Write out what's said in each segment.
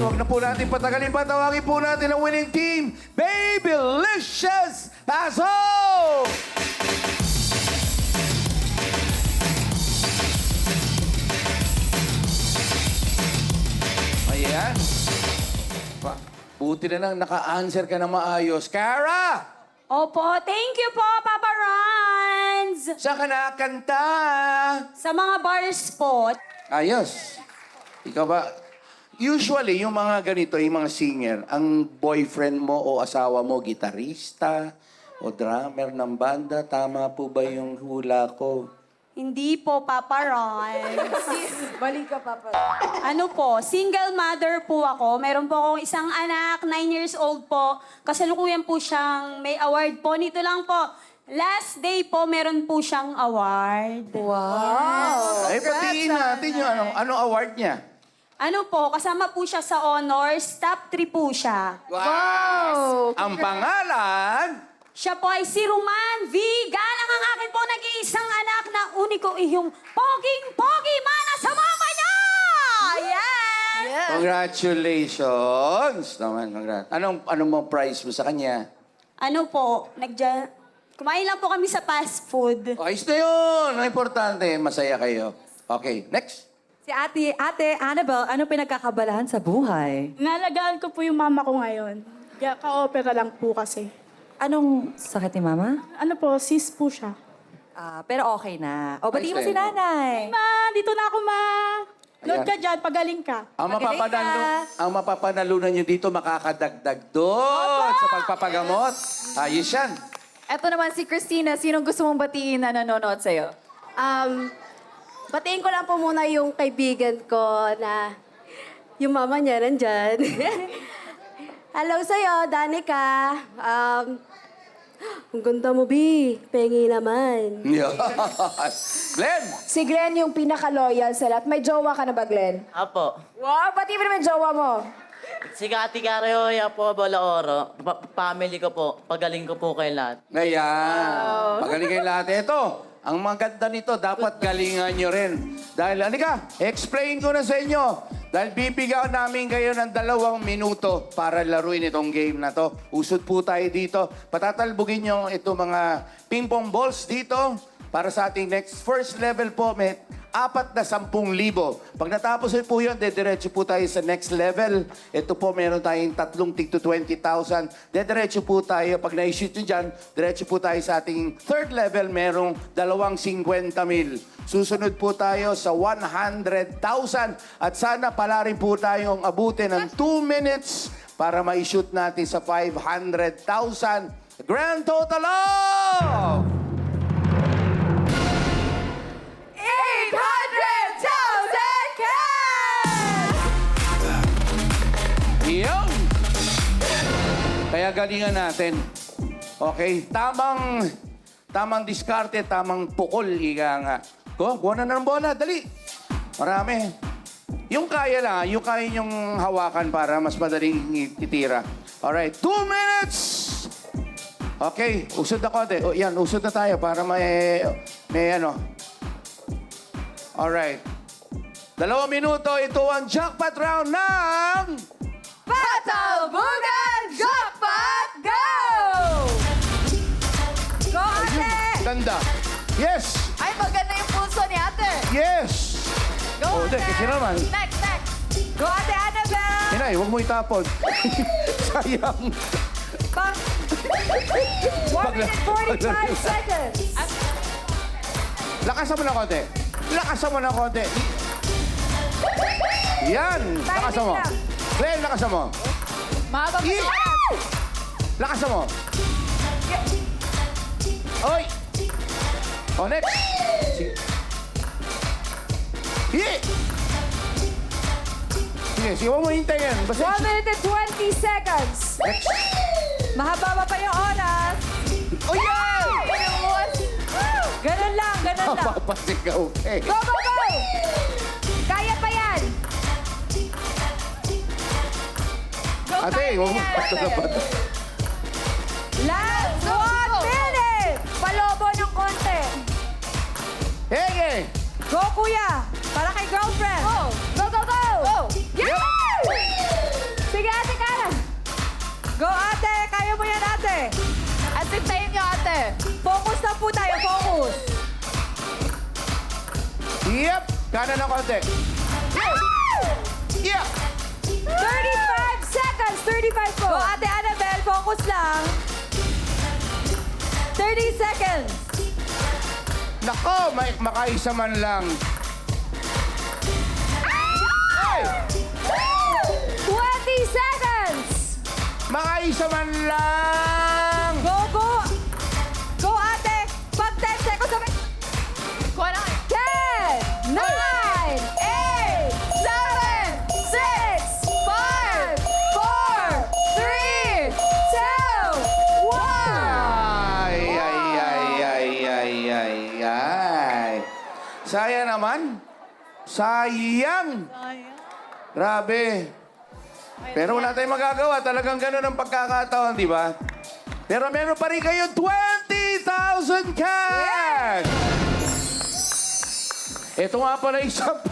Huwag na po natin patagalin pa. Tawagin po natin ang winning team, Babylicious Paso! Ayan. Buti na lang naka-answer ka na maayos. Cara! Opo, thank you po, Papa Rans! Saan ka nakakanta? Sa mga bars po. Ayos. Ikaw ba? Usually, yung mga ganito, yung mga singer, ang boyfriend mo o asawa mo, gitarista o drummer ng banda, tama po ba yung hula ko? Hindi po, Papa Rans. Balik ka, Papa. Ano po, single mother po ako. Meron po akong isang anak, 9 years old po. Kasalukuyan po siyang may award po. Nito lang po, last day po, meron po siyang award. Wow! Ay, patiin natin yung anong award niya. Ano po, kasama po siya sa honors, top 3 po siya. Wow! Ang pangalan? Siya po ay si Roman V. Galang ang akin po nag-iisang anak na uniko iyong poging-pogi mana sa mama niya! Yes! Congratulations! Naman, congrats. Anong mo prize mo sa kanya? Ano po, kumain lang po kami sa fast food. Ayos na yun! Ang importante, masaya kayo. Okay, next. Si Ate Annabelle, ano pinagkakabalahan sa buhay? Nalagaan ko po yung mama ko ngayon. Kaya ka-opera lang po kasi. Anong sakit ni Mama? Ano po, sis po siya. Pero okay na. O, batiin mo Ayos si na. nanay. Ma, dito na ako, ma. Load Ayan. ka dyan, pagaling ka. Ang mapapanalunan nyo dito, makakadagdag doon sa pagpapagamot. Ayos yan. Eto naman si Christina. Sinong gusto mong batiin na nanonood sa'yo? Batiin ko lang po muna yung kaibigan ko na yung mama niya nandyan. Hello sa'yo, Danica. Ang ganda mo, Bi. Pengi naman. Yan. Glenn! Si Glenn yung pinaka-loyal sa lahat. May jowa ka na ba, Glenn? Apo. Wow, pati mo naman jowa mo. Si Kati Careoya po, Bolaoro. Family ko po. Pagaling ko po kay lahat. Ngayon. Pagaling kayo lahat. Ito, ang maganda nito, dapat galingan nyo rin. Dahil, halika, explain ko na sa inyo. Dahil bibigyan namin kayo ng 2 minuto para laruin itong game na to. Usod po tayo dito. Patatalbugin nyo ito mga ping-pong balls dito. Para sa ating next first level po, may 4,10,000. Pag natapos po yun, dediretso po tayo sa next level. Ito po, meron tayong 3 tig to 20,000. Dediretso po tayo. Pag na-shoot nyo dyan, diretso po tayo sa ating third level, merong 250,000. Susunod po tayo sa 100,000. At sana pala rin po tayong abutin ng 2 minutes para ma-shoot natin sa 500,000. Grand total of... 800,000 cash! Yun! Kaya galingan natin. Okay? Tamang diskarte, tamang pukol. Ika nga. Kuha na ng bola. Dali. Marami. Yung kaya lang, yung kaya nyong hawakan para mas madaling itira. Alright, 2 minutes! Okay, usod na konti. O, yan, usod na tayo para may ano. Alright. 2 minuto, ito ang jackpot round ng... Patalbugan Jackpot Go! Go, ate! Ganda. Yes! Ay, maganda yung pulso ni ate. Yes! Go, Hindi, kasi naman. Next. Go, Ate Annabelle! Hinay, huwag mo itapon. Sayang. 1 minute 45 seconds. Lakasan mo ng konti. Lakasan mo ng konti. Yan! Lakasan mo. Glenn, lakasan mo. Mahaba pa Yeah! yan. Lakasan mo. Oy! O, next. Sige. Sige, huwag mo hintayin yan. Basta 1 minute and 20 seconds. next. Mahaba pa yung oras. Oh, yeah! Ganun lang. Papasigaw. Okay. Go, go, go! Kaya pa yan. Ate, huwag mo patalapan. Last 1 minute. Palobo ng konti. Hege! Go, kuya. Para kay girlfriend. Go, go, go, go! Go! Yeah! ate. Focus na po tayo, focus. Yep! Kanan ng konti. Yep! 35 seconds! 35 po! Go, ate Annabel, focus lang. 30 seconds. Nako, may makaisa man lang. Ay! 20 seconds! Makaisa man lang! Go, go. Go, ate. Pag 10 seconds, sabay. Kuha na kayo. 10, 9, 8, 7, 6, 5, 4, 3, 2, 1! Ay, ay, ay, ay, ay, ay, ay. Sayang naman. Sayang. Grabe. Pero wala tayong magagawa. Talagang ganun ang pagkakataon, di ba? Pero meron pa rin kayo 20,000 cash! Ito nga pala 10,000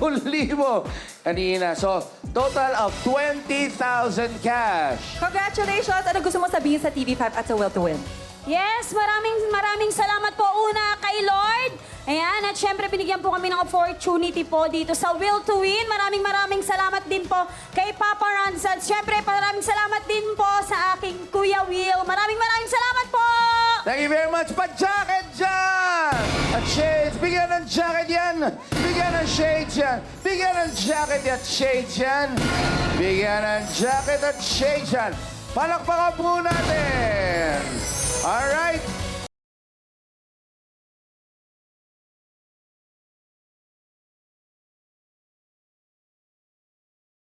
kanina. So, total of 20,000 cash. Congratulations. Ano gusto mo sabihin sa TV5 at sa Will to Win? Yes, maraming salamat po una kay Lord. Ayan, at syempre binigyan po kami ng opportunity po dito sa Will to Win. Maraming salamat din po kay Papa Rans. At syempre maraming salamat din po sa aking Kuya Will. Maraming salamat po! Thank you very much. Pa-jacket dyan! At shades. Bigyan ng jacket yan. Bigyan ng shades yan. Bigyan ng jacket at shades yan. Bigyan ng jacket at shades yan. Palakpakan po natin. Alright.